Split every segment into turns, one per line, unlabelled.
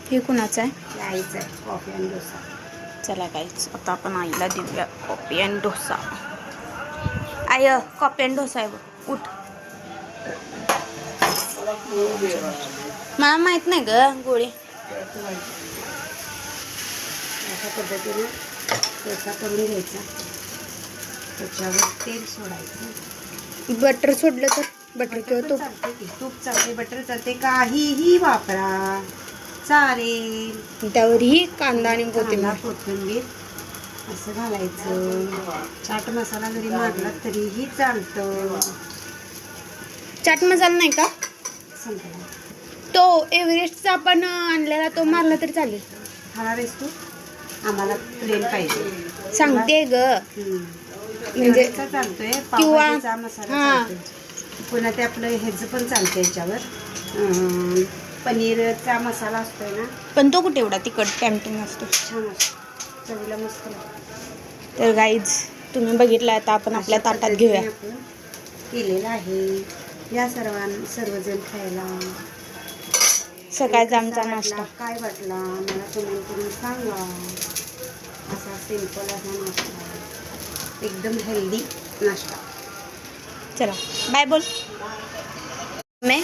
हे कुणाचं आहे?
हे आईचं आहे, कॉफी आणि डोसा.
चला गाईच, आता आपण आईला देऊया coffee and dosa. I coffee and dosa आहे बघ, उठ. मला माहित नाही ग गोळी.
अशा पद्धतीने डोसा करून घ्यायचा, त्याच्यावर तेल सोडायचं.
बटर सोडलं तर? बटर किंवा
पण
तूप?
चालते की, तूप चालते, बटर चालते, काहीही वापरा चालेल.
त्यावरही कांदा आणि
कांदा
कोथिंबीर.
कोथिंबीर असं घालायचं. चाट मसाला जरी मारला तरीही चालतं.
चाट मसाला नाही का?
संपला.
तो एव्हरेस्टचा आपण आणलेला तो मारला तरी चालेल.
खाणार आहेस तू? आम्हाला प्लेन पाहिजे.
सांगते ग.
म्हणजे चालतोय, पावभाजीचा मसाला
हां.
चालतोय. पुन्हा ते आपलं ह्याचं पण चालतं याच्यावर, पनीरचा मसाला असतोय ना.
पण तो कुठे एवढा तिखट टॅम्पटिंग असतो.
छान असतो, चवीला मस्त लागतो.
तर गाईज तुम्ही बघितलं, आता आपण आपल्या
अशा
ताटात
पद्धतीने
घेऊया.
आपण केलेलं आहे. या सर्वजण खायला.
सकाळचा
कसा
आमचा
वाटला,
नाश्ता.
काय वाटला मला कमेंट करून सांगा. असा सिंपल असा नाश्ता, एकदम हेल्दी नाश्ता.
चला बाय बोल. मैं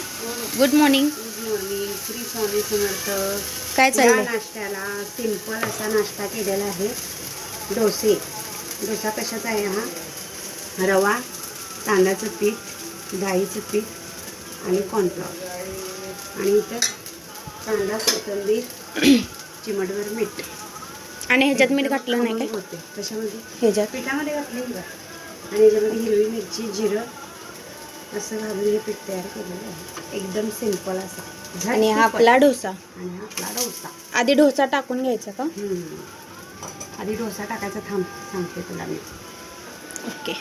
good morning.
Good morning, Shri Swami Samarth.
काय
या
चाललंय?
नाश्त्याला सिंपल असा नाश्ता केलेला आहे. डोसा कशाचा आहे हा? रवा, तांदळाचं पीठ, डाळीचं पीठ आणि कॉर्नफ्लॉवर, आणि इथं कांदा, कोथिंबीर, चिमटभर मीठ.
आणि ह्याच्यात मीठ घातलं नाही काय?
होते कशामध्ये?
ह्याच्यात
पिठामध्ये घातले बघ. आणि याच्यामध्ये हिरवी मिरची, जिरं असं घालून हे पीठ तयार केलेलं आहे. एकदम सिंपल असा.
आणि हा आपला डोसा.
आणि हा आपला डोसा.
आधी डोसा टाकून घ्यायचा का?
आधी डोसा टाकायचा, सांगते तुला मी.
ओके.